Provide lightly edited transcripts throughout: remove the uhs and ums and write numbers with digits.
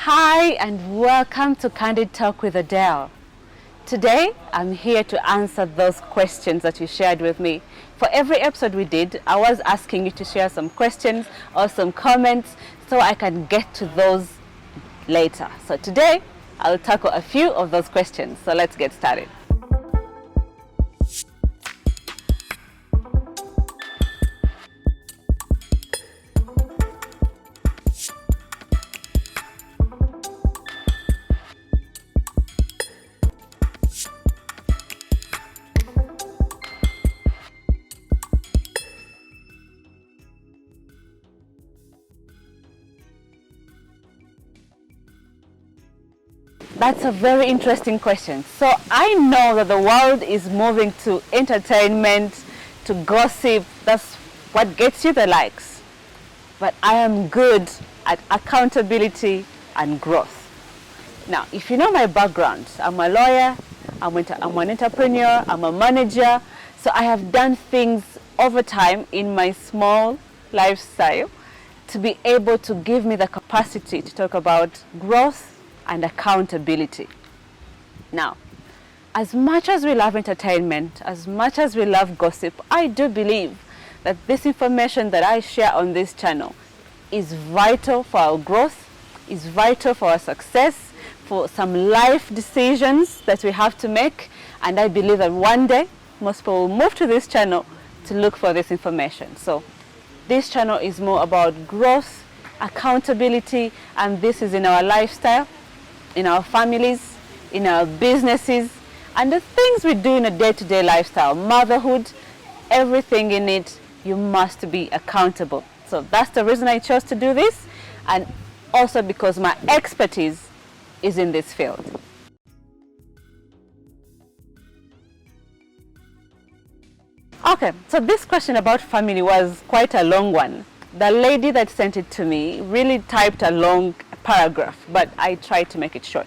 Hi and welcome to Candid Talk with Adelle. Today I'm here to answer those questions that you shared with me. For every episode we did, I was asking you to share some questions or some comments so I can get to those later. So today I'll tackle a few of those questions. So let's get started. That's a very interesting question. So I know that the world is moving to entertainment, to gossip. That's what gets you the likes. But I am good at accountability and growth. Now, if you know my background, I'm a lawyer, I'm an entrepreneur, I'm a manager. So I have done things over time in my small lifestyle to be able to give me the capacity to talk about growth and accountability. Now, as much as we love entertainment, as much as we love gossip, I do believe that this information that I share on this channel is vital for our growth, is vital for our success, for some life decisions that we have to make. And I believe that one day, most people will move to this channel to look for this information. So this channel is more about growth, accountability, and this is in our lifestyle, in our families, in our businesses, and the things we do in a day-to-day lifestyle, motherhood, everything in it, you must be accountable. So that's the reason I chose to do this, and also because my expertise is in this field. Okay, so this question about family was quite a long one. The lady that sent it to me really typed a long paragraph, but I tried to make it short.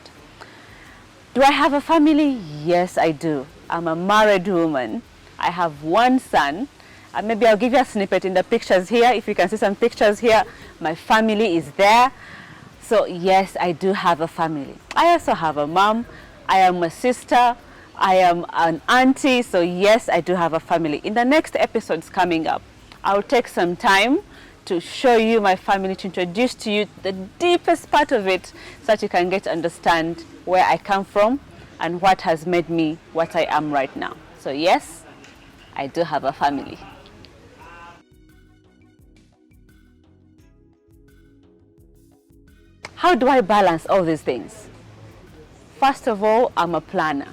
Do I have a family? Yes, I do. I'm a married woman. I have one son. Maybe I'll give you a snippet in the pictures here. If you can see some pictures here, my family is there. So yes, I do have a family. I also have a mom. I am a sister. I am an auntie. So yes, I do have a family. In the next episodes coming up, I'll take some time to show you my family, to introduce to you the deepest part of it so that you can get to understand where I come from and what has made me what I am right now. So yes, I do have a family. How do I balance all these things? First of all, I'm a planner.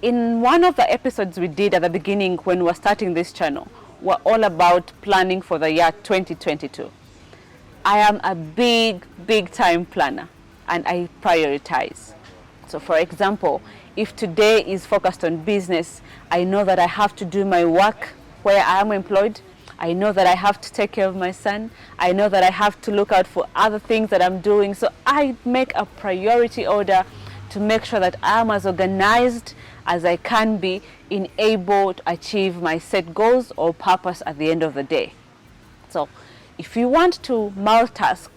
In one of the episodes we did at the beginning when we were starting this channel, we're all about planning for the year 2022. I am a big time planner and I prioritize. So for example, if today is focused on business, I know that I have to do my work where I am employed. I know that I have to take care of my son. I know that I have to look out for other things that I'm doing. So I make a priority order to make sure that I am as organized as I can be in able to achieve my set goals or purpose at the end of the day. So if you want to multitask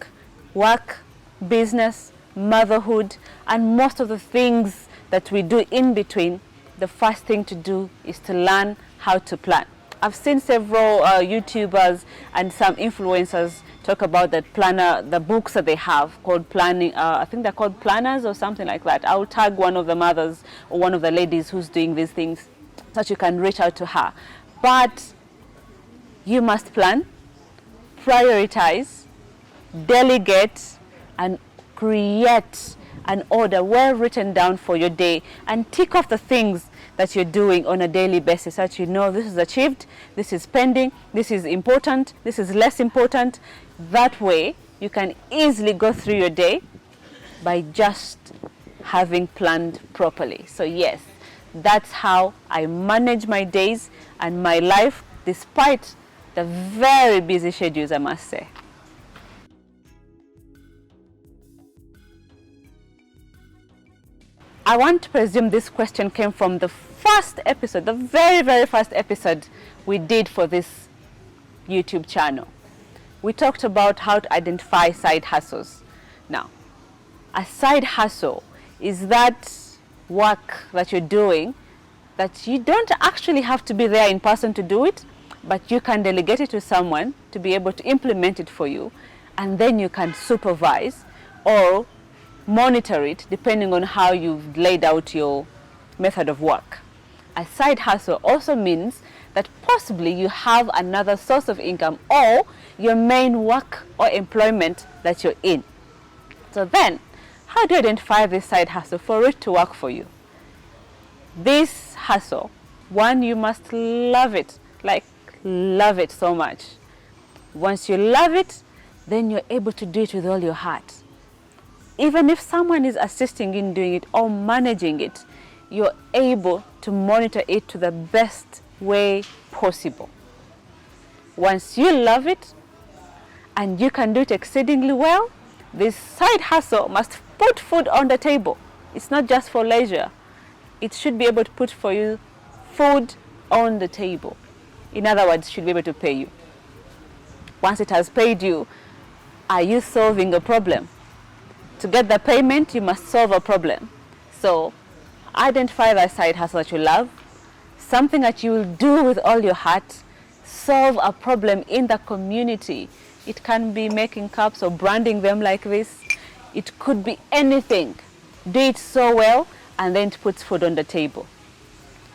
work, business, motherhood, and most of the things that we do in between, the first thing to do is to learn how to plan. I've seen several YouTubers and some influencers talk about that planner, the books that they have called planning, I think they're called planners or something like that. I'll tag one of the mothers or one of the ladies who's doing these things so that you can reach out to her. But you must plan, prioritize, delegate, and create an order well written down for your day and tick off the things that you're doing on a daily basis so that you know this is achieved, this is pending, this is important, this is less important. That way you can easily go through your day by just having planned properly. So yes, that's how I manage my days and my life despite the very busy schedules, I must say. I want to presume this question came from the first episode, the very first episode we did for this YouTube channel. We talked about how to identify side hustles. Now, a side hustle is that work that you're doing that you don't actually have to be there in person to do it, but you can delegate it to someone to be able to implement it for you, and then you can supervise or monitor it depending on how you've laid out your method of work. A side hustle also means that possibly you have another source of income or your main work or employment that you're in. So then, how do you identify this side hustle for it to work for you? This hustle, one, you must love it, like love it so much. Once you love it, then you're able to do it with all your heart. Even if someone is assisting in doing it or managing it, you're able to monitor it to the best way possible. Once you love it and you can do it exceedingly well, this side hustle must put food on the table. It's not just for leisure. It should be able to put for you food on the table. In other words, it should be able to pay you. Once it has paid you, are you solving a problem? To get the payment, you must solve a problem. So identify that side hustle that you love, something that you will do with all your heart, solve a problem in the community. It can be making cups or branding them like this. It could be anything. Do it so well, and then it puts food on the table.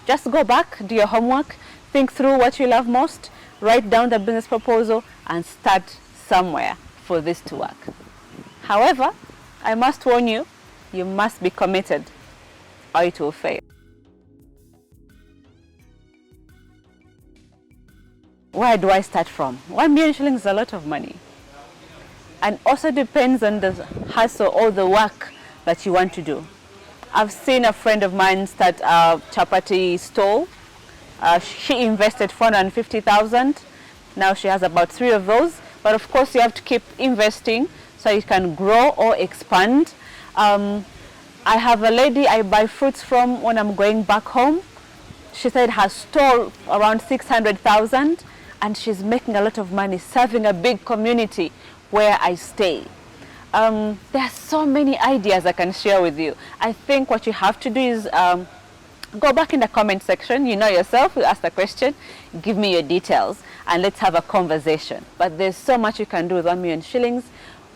Just go back, do your homework, think through what you love most, write down the business proposal, and start somewhere for this to work. However, I must warn you, you must be committed or it will fail. Where do I start from? 1 million shillings is a lot of money. And also depends on the hustle or the work that you want to do. I've seen a friend of mine start a chapati stall. She invested 450,000. Now she has about 3 of those. But of course you have to keep investing so you can grow or expand. I have a lady I buy fruits from when I'm going back home. She said her stall around 600,000 and she's making a lot of money serving a big community where I stay. There are so many ideas I can share with you. I think what you have to do is go back in the comment section. You know yourself, you ask the question, give me your details, and let's have a conversation. But there's so much you can do with 1 million shillings,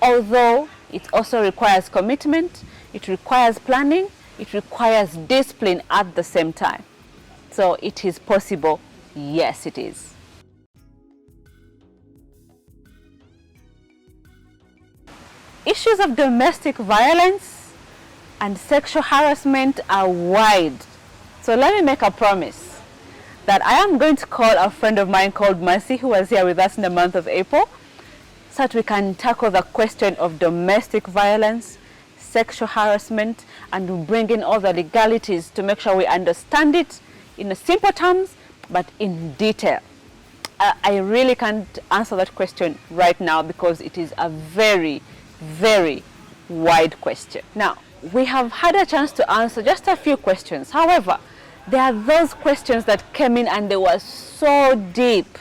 although it also requires commitment, it requires planning, it requires discipline at the same time. So it is possible. Yes, it is. Issues of domestic violence and sexual harassment are wide. So let me make a promise that I am going to call a friend of mine called Mercy, who was here with us in the month of April, so that we can tackle the question of domestic violence, sexual harassment, and bring in all the legalities to make sure we understand it in simple terms, but in detail. I really can't answer that question right now because it is a very wide question. Now, we have had a chance to answer just a few questions. However, there are those questions that came in and they were so deep.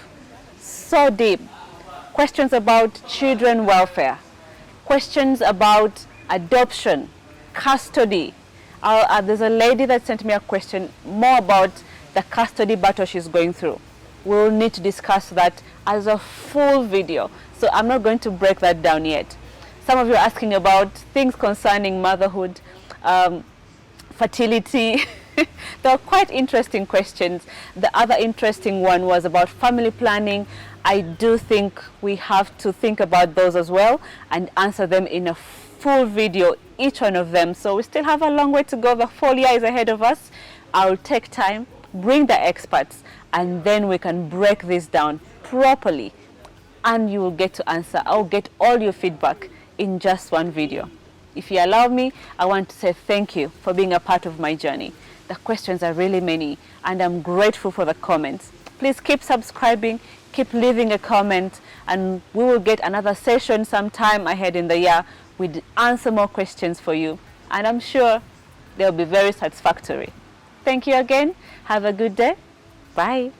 Questions about children welfare, questions about adoption, custody. There's a lady that sent me a question more about the custody battle she's going through. We'll need to discuss that as a full video, so I'm not going to break that down yet. Some of you are asking about things concerning motherhood, fertility. They were quite interesting questions. The other interesting one was about family planning. I do think we have to think about those as well and answer them in a full video, each one of them. So we still have a long way to go. The full year is ahead of us. I'll take time, bring the experts, and then we can break this down properly. And you will get to answer. I'll get all your feedback in just one video. If you allow me, I want to say thank you for being a part of my journey. The questions are really many, and I'm grateful for the comments. Please keep subscribing, keep leaving a comment, and we will get another session sometime ahead in the year. We'll answer more questions for you, and I'm sure they'll be very satisfactory. Thank you again. Have a good day. Bye.